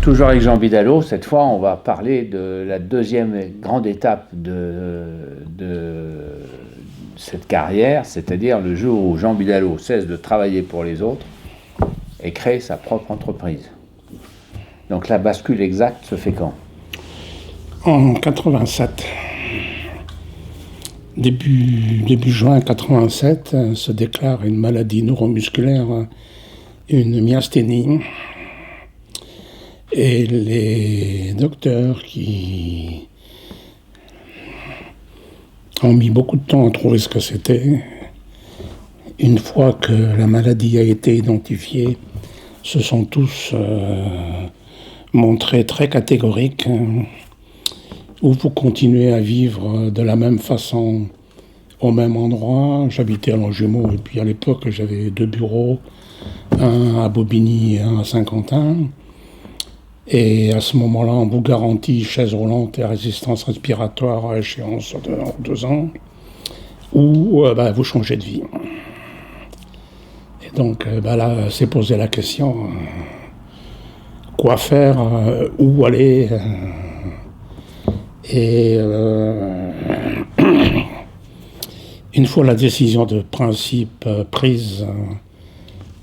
toujours avec Jean Bidalot, cette fois on va parler de la deuxième grande étape de cette carrière, c'est-à-dire le jour où Jean Bidalot cesse de travailler pour les autres et crée sa propre entreprise. Donc la bascule exacte se fait quand? En 87. Début juin 87, se déclare une maladie neuromusculaire, une myasthénie. Et les docteurs qui ont mis beaucoup de temps à trouver ce que c'était, une fois que la maladie a été identifiée, se sont tous montrés très catégoriques. Ou vous continuez à vivre de la même façon au même endroit. J'habitais à Longjumeau et puis à l'époque j'avais 2 bureaux, un à Bobigny et un à Saint-Quentin. Et à ce moment-là, on vous garantit chaise roulante et résistance respiratoire à échéance de 2 ans, ou vous changez de vie. Et donc là, s'est posé la question, quoi faire, où aller. Et une fois la décision de principe prise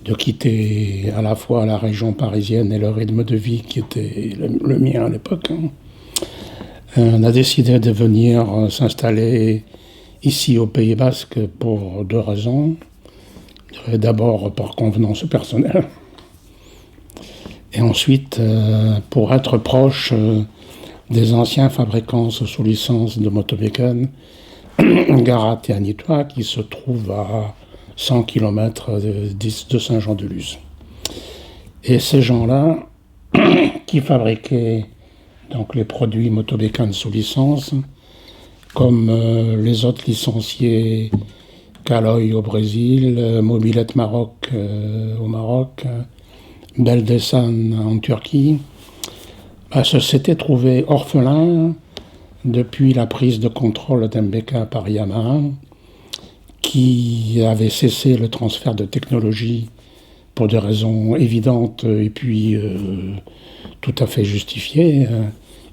de quitter à la fois la région parisienne et le rythme de vie qui était le mien à l'époque, on a décidé de venir s'installer ici au Pays Basque pour 2 raisons. D'abord par convenance personnelle, et ensuite pour être proche des anciens fabricants sous licence de motomécane, Garat et Anitois, qui se trouvent à 100 km de Saint-Jean-de-Luz. Et ces gens-là, qui fabriquaient donc les produits motomécane sous licence, comme les autres licenciés, Caloi au Brésil, Mobilette Maroc au Maroc, Beldesan en Turquie, se s'était trouvé orphelin depuis la prise de contrôle d'MBK par Yamaha, qui avait cessé le transfert de technologie pour des raisons évidentes et puis tout à fait justifiées.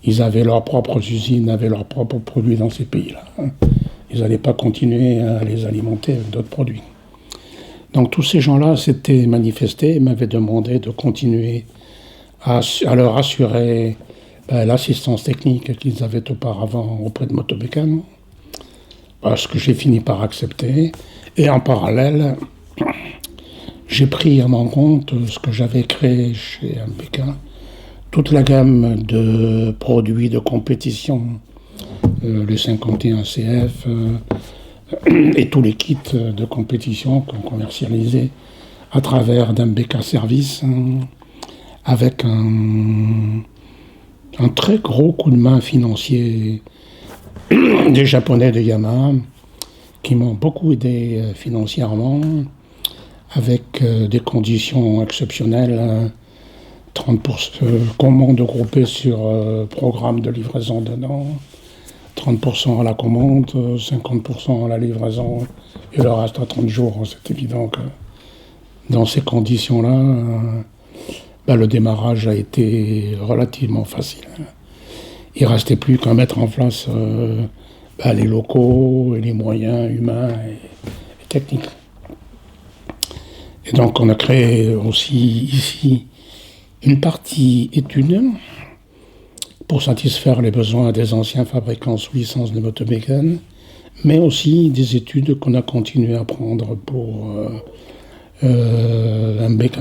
Ils avaient leurs propres usines, avaient leurs propres produits dans ces pays-là. Ils n'allaient pas continuer à les alimenter avec d'autres produits. Donc tous ces gens-là s'étaient manifestés et m'avaient demandé de continuer à leur assurer l'assistance technique qu'ils avaient auparavant auprès de Motomécane, ce que j'ai fini par accepter. Et en parallèle, j'ai pris à mon compte ce que j'avais créé chez MBK, toute la gamme de produits de compétition, le 51 CF et tous les kits de compétition qu'on commercialisait à travers d'MBK Service, avec un très gros coup de main financier des Japonais de Yamaha, qui m'ont beaucoup aidé financièrement, avec des conditions exceptionnelles, 30% commandes groupées sur programme de livraison d'un an, 30% à la commande, 50% à la livraison, et le reste à 30 jours. C'est évident que dans ces conditions-là, le démarrage a été relativement facile. Il ne restait plus qu'à mettre en place les locaux et les moyens humains et techniques. Et donc on a créé aussi ici une partie études pour satisfaire les besoins des anciens fabricants sous licence de motomécane, mais aussi des études qu'on a continué à prendre pour MBK.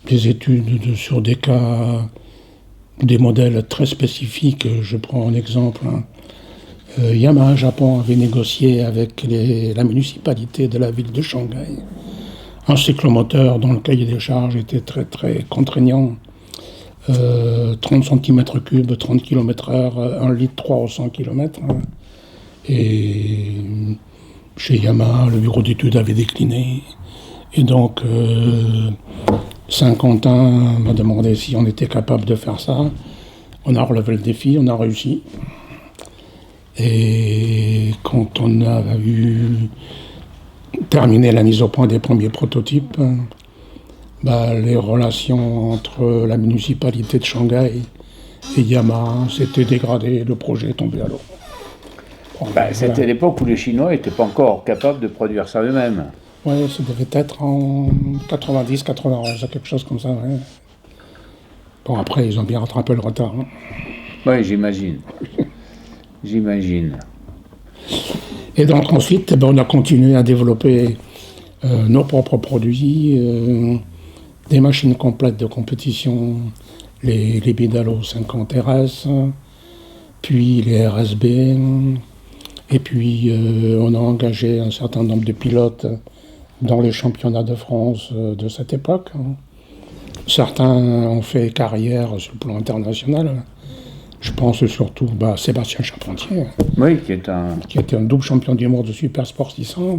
Des études sur des cas, des modèles très spécifiques. Je prends un exemple. Yamaha Japon avait négocié avec la municipalité de la ville de Shanghai un cyclomoteur dont le cahier des charges était très très contraignant. 30 cm3, 30 km/h, 1 litre 3 au 100 km. Et chez Yamaha, le bureau d'études avait décliné. Et donc, Saint-Quentin m'a demandé si on était capable de faire ça. On a relevé le défi, on a réussi. Et quand on a terminé la mise au point des premiers prototypes, Les relations entre la municipalité de Shanghai et Yamaha s'étaient dégradées, le projet est tombé à l'eau. Bon, c'était l'époque où les Chinois n'étaient pas encore capables de produire ça eux-mêmes. Oui, ça devait être en 90, 91, quelque chose comme ça. Ouais. Bon, après, ils ont bien rattrapé le retard. Hein. Oui, j'imagine. J'imagine. Et donc ensuite, on a continué à développer nos propres produits, des machines complètes de compétition, les Bidalo 50 RS, puis les RSB, et puis on a engagé un certain nombre de pilotes dans les championnats de France de cette époque. Certains ont fait carrière sur le plan international. Je pense surtout à Sébastien Charpentier, oui, qui était un double champion du monde de Super Sport 600,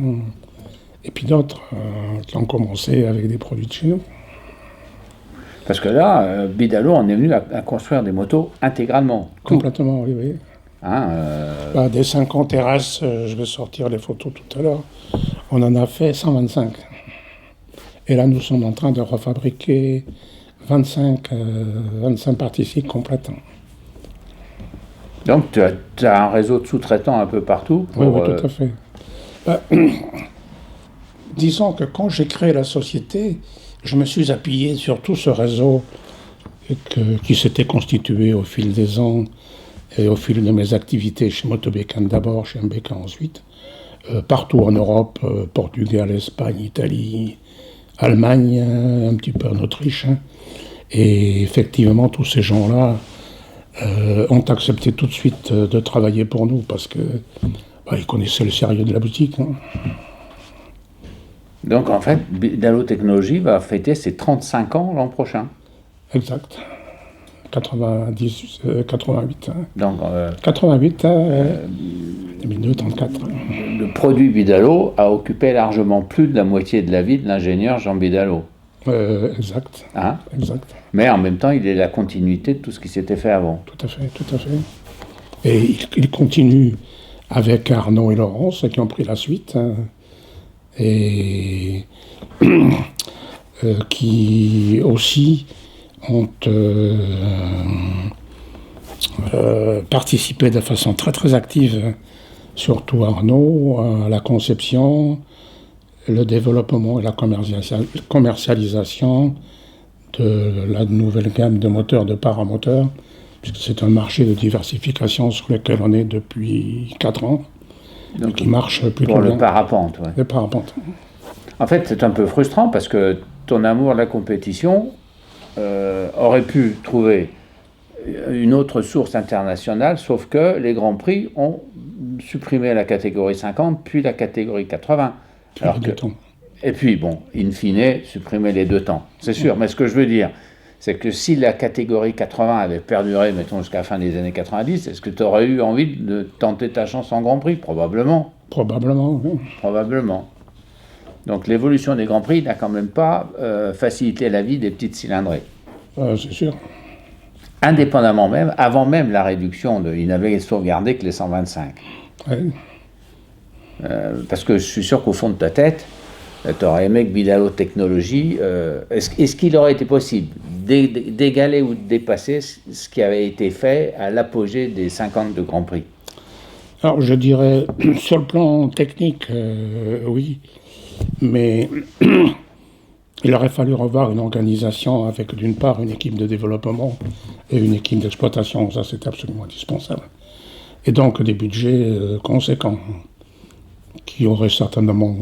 et puis d'autres qui ont commencé avec des produits de chez nous. Parce que là, Bidalo en est venu à construire des motos intégralement. Complètement, oui, oui. Hein, des 50 RS, je vais sortir les photos tout à l'heure, on en a fait 125. Et là, nous sommes en train de refabriquer 25 parties cycles complètes. Donc, tu as un réseau de sous-traitants un peu partout Oui, tout à fait. Disons que quand j'ai créé la société, je me suis appuyé sur tout ce réseau qui s'était constitué au fil des ans et au fil de mes activités chez Motobécan d'abord, chez MBK ensuite, partout en Europe, Portugal, Espagne, Italie, Allemagne, un petit peu en Autriche. Et effectivement, tous ces gens-là ont accepté tout de suite de travailler pour nous parce que ils connaissaient le sérieux de la boutique. Hein. Donc en fait, Bidalo Technologies va fêter ses 35 ans l'an prochain. Exact. 88. Hein. Donc, 88, 1934. Le produit Bidalo a occupé largement plus de la moitié de la vie de l'ingénieur Jean Bidalo. Exact. Hein? Exact. Mais en même temps, il est la continuité de tout ce qui s'était fait avant. Tout à fait, tout à fait. Et il continue avec Arnaud et Laurence qui ont pris la suite. Hein, et qui aussi ont participé de façon très très active, surtout Arnaud, à la conception, le développement et la commercialisation de la nouvelle gamme de moteurs de paramoteurs, puisque c'est un marché de diversification sur lequel on est depuis 4 ans, donc qui marche plutôt pour bien. Le parapente, ouais. Le parapente. En fait, c'est un peu frustrant parce que ton amour de la compétition aurait pu trouver une autre source internationale, sauf que les Grands Prix ont supprimé la catégorie 50, puis la catégorie 80. Et puis, bon, in fine, supprimer les 2 temps. C'est sûr, mais ce que je veux dire, c'est que si la catégorie 80 avait perduré, mettons, jusqu'à la fin des années 90, est-ce que tu aurais eu envie de tenter ta chance en Grand Prix? Probablement. Probablement, oui. Probablement. Donc l'évolution des Grands Prix n'a quand même pas facilité la vie des petites cylindrées. C'est sûr. Indépendamment même, avant même la réduction, ils n'avaient sauvegardé que les 125. Oui. Parce que je suis sûr qu'au fond de ta tête, tu aurais aimé que Bidalo Technologies, est-ce qu'il aurait été possible d'égaler ou de dépasser ce qui avait été fait à l'apogée des 50 de Grand Prix? Alors je dirais, sur le plan technique, oui, mais il aurait fallu revoir une organisation avec d'une part une équipe de développement et une équipe d'exploitation, ça c'est absolument indispensable. Et donc des budgets conséquents, qui auraient certainement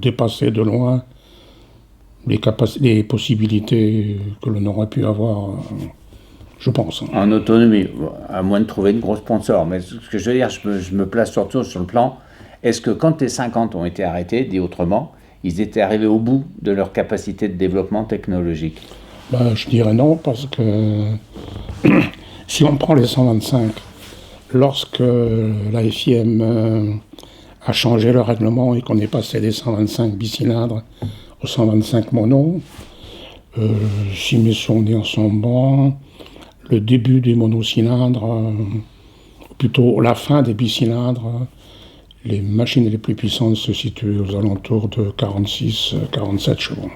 dépassé de loin les possibilités que l'on aurait pu avoir, je pense. En autonomie, à moins de trouver de gros sponsors. Mais ce que je veux dire, je me place surtout sur le plan, est-ce que quand les 50 ont été arrêtés, dit autrement, ils étaient arrivés au bout de leur capacité de développement technologique? Je dirais non, parce que si on prend les 125, lorsque la FIM a changé le règlement et qu'on est passé des 125 bicylindres aux 125 monos, si mes souvenirs sont bons, le début des monocylindres, plutôt la fin des bicylindres, les machines les plus puissantes se situent aux alentours de 46-47 chevaux.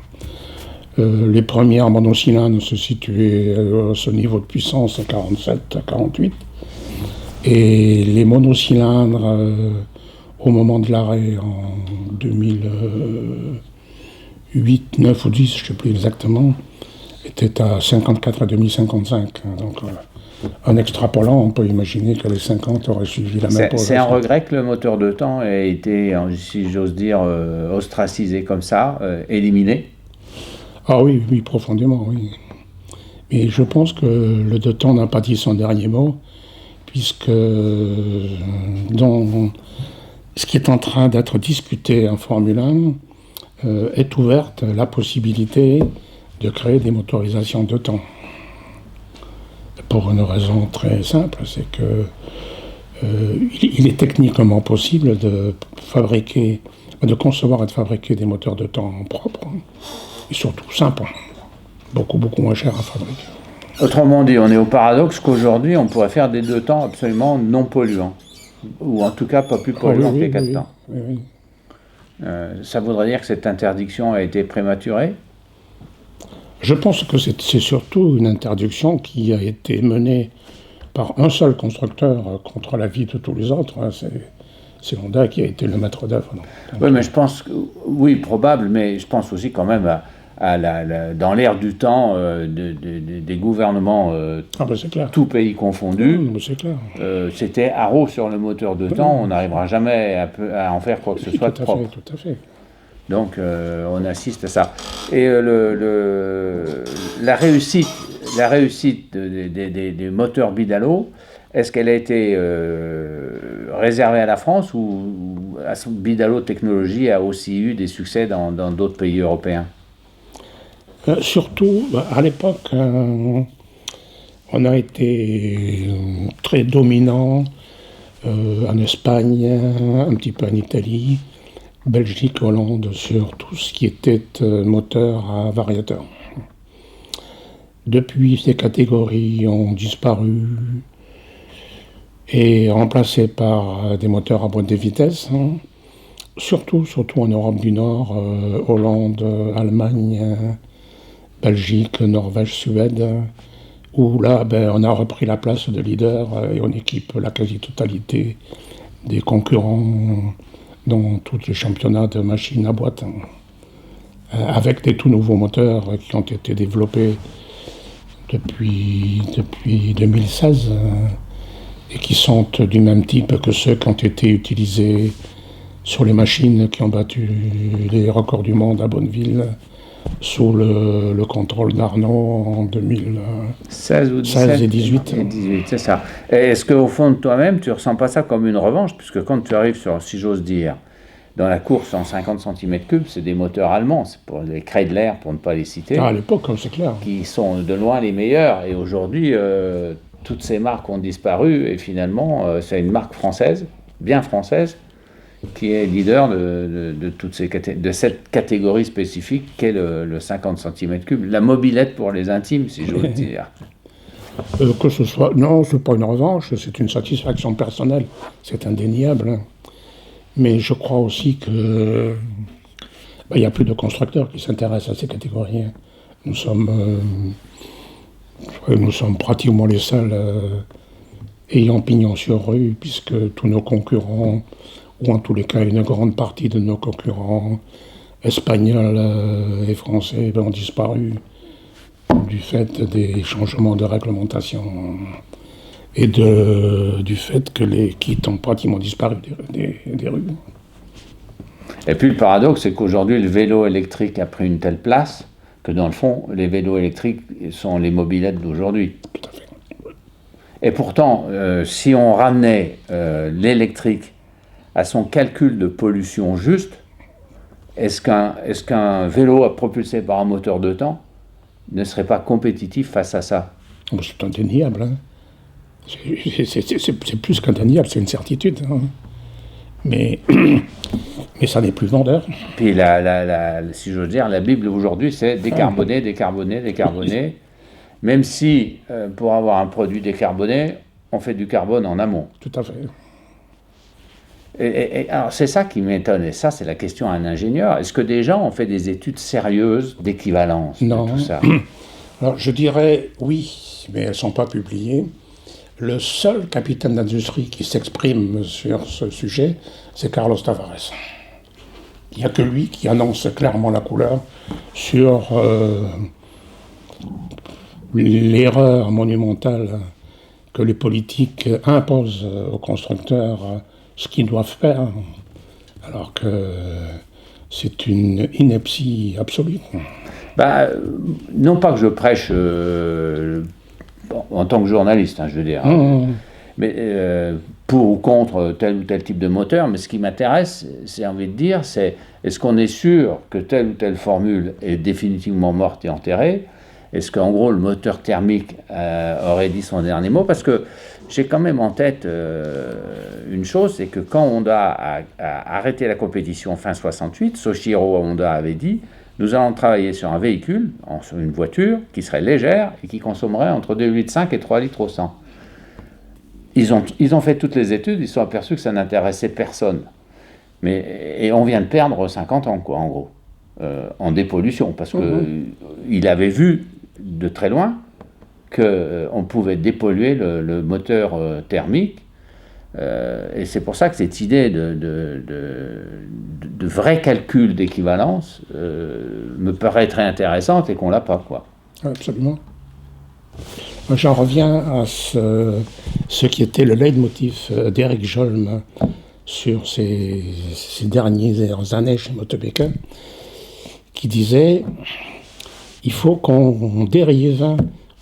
Les premières monocylindres se situaient à ce niveau de puissance à 47, à 48. Et les monocylindres, au moment de l'arrêt en 2008, 9 ou 10, je ne sais plus exactement, étaient à 54 à 2055. Donc, en extrapolant, on peut imaginer que les 50 auraient suivi la même progression. C'est un regret que le moteur de temps ait été, si j'ose dire, ostracisé comme ça, éliminé. Ah oui, oui, profondément, oui. Mais je pense que le de temps n'a pas dit son dernier mot, puisque dans ce qui est en train d'être discuté en Formule 1, est ouverte la possibilité de créer des motorisations de temps. Pour une raison très simple, c'est que il est techniquement possible de concevoir et de fabriquer des moteurs de temps propres, et surtout simples, beaucoup moins chers à fabriquer. Autrement dit, on est au paradoxe qu'aujourd'hui, on pourrait faire des deux temps absolument non polluants, ou en tout cas pas plus polluants que les quatre temps. Oui. Ça voudrait dire que cette interdiction a été prématurée ? Je pense que c'est surtout une interdiction qui a été menée par un seul constructeur contre l'avis de tous les autres. C'est Honda qui a été le maître d'œuvre. Oui, mais je pense, oui, probable, mais je pense aussi quand même dans l'ère du temps des gouvernements, tout pays confondu, c'était haro sur le moteur de temps, on n'arrivera jamais à en faire quoi que ce soit de propre. Tout à fait. Donc on assiste à ça. Et la réussite des moteurs Bidalo, est-ce qu'elle a été réservée à la France ou Bidalo Technologies a aussi eu des succès dans d'autres pays européens ? Surtout, à l'époque, on a été très dominant en Espagne, un petit peu en Italie, Belgique, Hollande, sur tout ce qui était moteur à variateur. Depuis, ces catégories ont disparu et remplacées par des moteurs à boîte de vitesse, surtout en Europe du Nord, Hollande, Allemagne, Belgique, Norvège, Suède, où là, on a repris la place de leader et on équipe la quasi-totalité des concurrents dans tous les championnats de machines à boîte, avec des tout nouveaux moteurs qui ont été développés depuis 2016 et qui sont du même type que ceux qui ont été utilisés sur les machines qui ont battu les records du monde à Bonneville sous le contrôle d'Arnaud en 2016 ou 17, et 18. C'est ça. Et est-ce qu'au fond de toi-même, tu ne ressens pas ça comme une revanche ? Puisque quand tu arrives sur, si j'ose dire, dans la course en 50 cm3, c'est des moteurs allemands, c'est pour les Kreidler, pour ne pas les citer. À l'époque, c'est clair. Qui sont de loin les meilleurs. Et aujourd'hui, toutes ces marques ont disparu. Et finalement, c'est une marque française, bien française, qui est leader de cette catégorie spécifique qu'est le 50 cm3, la mobilette pour les intimes, si j'ose dire. Que ce soit... Non, c'est pas une revanche, c'est une satisfaction personnelle, c'est indéniable. Mais je crois aussi que il n'y a plus de constructeurs qui s'intéressent à ces catégories. Nous sommes pratiquement les seuls ayant pignon sur rue, puisque tous nos concurrents, ou en tous les cas une grande partie de nos concurrents espagnols et français, ont disparu du fait des changements de réglementation et du fait que les kits ont pratiquement disparu des rues. Et puis le paradoxe, c'est qu'aujourd'hui le vélo électrique a pris une telle place que dans le fond, les vélos électriques sont les mobylettes d'aujourd'hui. Tout à fait. Et pourtant, si on ramenait l'électrique à son calcul de pollution juste, est-ce qu'un vélo propulsé par un moteur de temps ne serait pas compétitif face à ça ? C'est indéniable. Hein. C'est plus qu'indéniable, c'est une certitude. Hein. Mais ça n'est plus vendeur. Puis, si j'ose dire, la Bible aujourd'hui, c'est décarboner, décarboner, décarboner. Même si, pour avoir un produit décarboné, on fait du carbone en amont. Tout à fait. Alors c'est ça qui m'étonne, et ça c'est la question à un ingénieur. Est-ce que des gens ont fait des études sérieuses d'équivalence de Non. tout ça? Alors je dirais oui, mais elles ne sont pas publiées. Le seul capitaine d'industrie qui s'exprime sur ce sujet, c'est Carlos Tavares. Il n'y a que lui qui annonce clairement la couleur sur l'erreur monumentale que les politiques imposent aux constructeurs ce qu'ils doivent faire, alors que c'est une ineptie absolue. Bah, non pas que je prêche en tant que journaliste, je veux dire, mais pour ou contre tel ou tel type de moteur, mais ce qui m'intéresse, c'est envie de dire, c'est est-ce qu'on est sûr que telle ou telle formule est définitivement morte et enterrée? Est-ce qu'en gros le moteur thermique aurait dit son dernier mot? Parce que j'ai quand même en tête une chose, c'est que quand Honda a arrêté la compétition fin 68, Soichiro Honda avait dit « Nous allons travailler sur un véhicule, sur une voiture, qui serait légère et qui consommerait entre 2,5 litres et 3 litres au 100. » Ils ont fait toutes les études, ils se sont aperçus que ça n'intéressait personne. Et on vient de perdre 50 ans, quoi, en gros, en dépollution, parce qu'il avait vu de très loin qu'on pouvait dépolluer le moteur thermique. Et c'est pour ça que cette idée de vrai calcul d'équivalence me paraît très intéressante et qu'on l'a pas, quoi. Absolument. J'en reviens à ce qui était le leitmotiv d'Eric Jolm sur ces dernières années chez Motobeka, qui disait il faut qu'on dérive,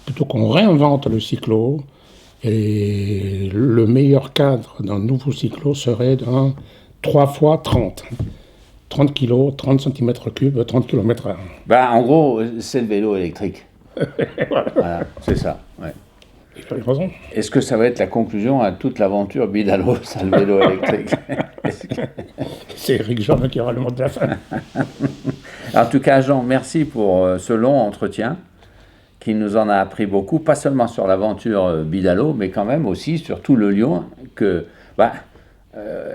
plutôt qu'on réinvente le cyclo, et le meilleur cadre d'un nouveau cyclo serait d'un 3 fois 30. 30 kg, 30 cm3, 30 km/h. Ben, en gros, c'est le vélo électrique. Voilà, c'est ça. Ouais. Il a raison. Est-ce que ça va être la conclusion à toute l'aventure Bidalo, ça, le vélo électrique? C'est Eric Jean qui aura le mot de la fin. En tout cas, Jean, merci pour ce long entretien qui nous en a appris beaucoup, pas seulement sur l'aventure Bidalo, mais quand même aussi sur tout le lieu que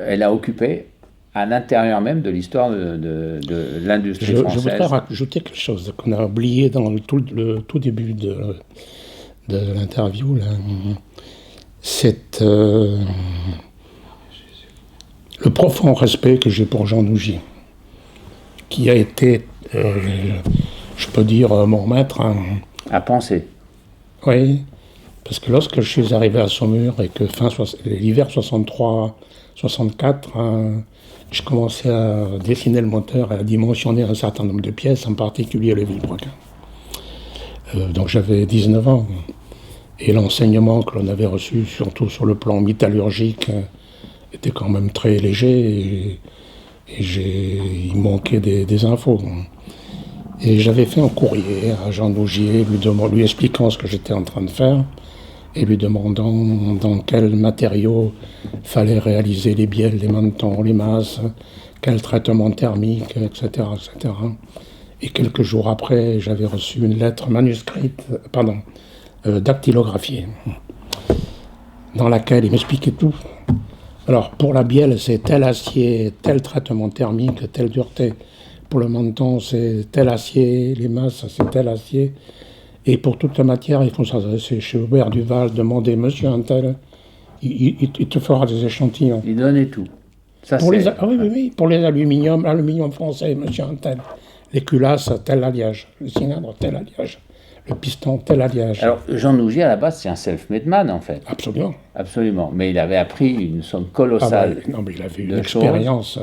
elle a occupé à l'intérieur même de l'histoire de l'industrie française. Je voudrais rajouter quelque chose qu'on a oublié dans le tout début de l'interview. Là. C'est le profond respect que j'ai pour Jean Nougier, qui a été, je peux dire, mon maître. À penser. Oui, parce que lorsque je suis arrivé à Saumur et que l'hiver 63-64, je commençais à dessiner le moteur et à dimensionner un certain nombre de pièces, en particulier le vilebrequin. Donc j'avais 19 ans. Et l'enseignement que l'on avait reçu, surtout sur le plan métallurgique, était quand même très léger. Et il manquait des infos. Et j'avais fait un courrier à Jean Nougier, lui expliquant ce que j'étais en train de faire, et lui demandant dans quels matériaux fallait réaliser les bielles, les mantons, les masses, quel traitement thermique, etc., etc. Et quelques jours après, j'avais reçu une lettre manuscrite, dactylographiée, dans laquelle il m'expliquait tout. Alors, pour la bielle, c'est tel acier, tel traitement thermique, telle dureté. Pour le menton, c'est tel acier, les masses, c'est tel acier. Et pour toute la matière, il faut s'adresser chez Aubert Duval, demander monsieur un tel, il te fera des échantillons. Il donnait tout. Ça, pour oui, pour les aluminium français, monsieur un tel. Les culasses, tel alliage. Le cylindre, tel alliage. Le piston, tel alliage. Alors, Jean Nougier, à la base, c'est un self-made man, en fait. Absolument. Absolument. Mais il avait appris une somme colossale. Non, mais il avait une expérience.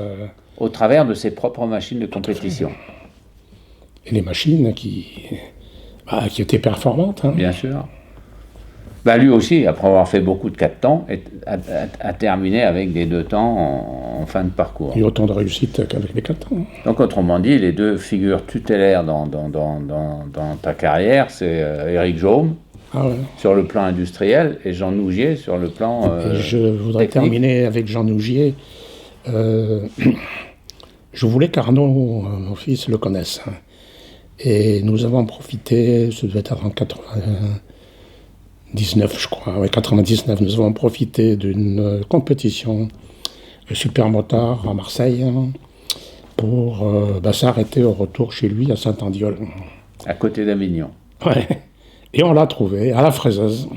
Au travers de ses propres machines de compétition. Et les machines qui étaient performantes. Hein. Bien sûr. Lui aussi, après avoir fait beaucoup de 4 temps, a terminé avec des 2 temps en fin de parcours. Et autant de réussite qu'avec les 4 temps. Donc, autrement dit, les 2 figures tutélaires dans ta carrière, c'est Éric Jaume, sur le plan industriel, et Jean Nougier sur le plan et je voudrais technique. Terminer avec Jean Nougier. Je voulais qu'Arnaud, mon fils, le connaisse. Et nous avons profité, ça devait être en 99, je crois, 99, nous avons profité d'une compétition le supermotard à Marseille, hein, pour s'arrêter au retour chez lui à Saint-Andiol. À côté d'Avignon. Ouais. Et on l'a trouvé à la fraiseuse.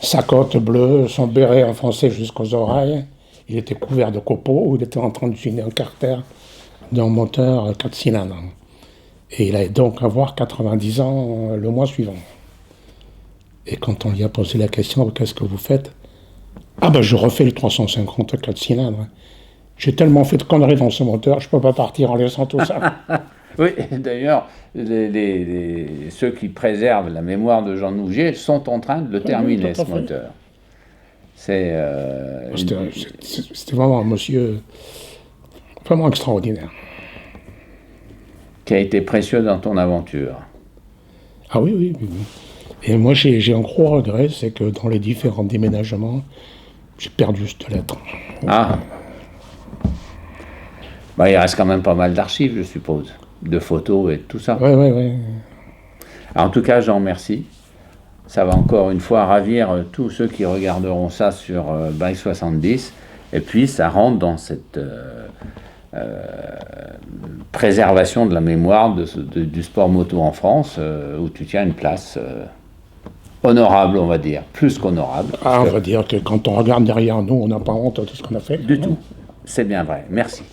Sa cotte bleue, son béret enfoncé jusqu'aux oreilles. Il était couvert de copeaux, il était en train d'utiliser un carter d'un moteur 4 cylindres. Et il allait donc avoir 90 ans le mois suivant. Et quand on lui a posé la question, qu'est-ce que vous faites? Ah ben je refais le 350 4 cylindres. J'ai tellement fait de conneries dans ce moteur, je peux pas partir en laissant tout ça. Oui, d'ailleurs, ceux qui préservent la mémoire de Jean Nouget sont en train de le terminer, oui, ce moteur. C'était vraiment un monsieur vraiment extraordinaire. Qui a été précieux dans ton aventure. Ah oui, oui. Et moi, j'ai un gros regret, c'est que dans les différents déménagements, j'ai perdu cette lettre. Ah. Bah, il reste quand même pas mal d'archives, je suppose, de photos et tout ça. Oui, oui, oui. En tout cas, Jean, merci. Ça va encore une fois ravir tous ceux qui regarderont ça sur Bike 70. Et puis, ça rentre dans cette préservation de la mémoire du sport moto en France, où tu tiens une place honorable, on va dire, plus qu'honorable. Ah, on va dire que quand on regarde derrière nous, on n'a pas honte de ce qu'on a fait. Du tout. C'est bien vrai. Merci.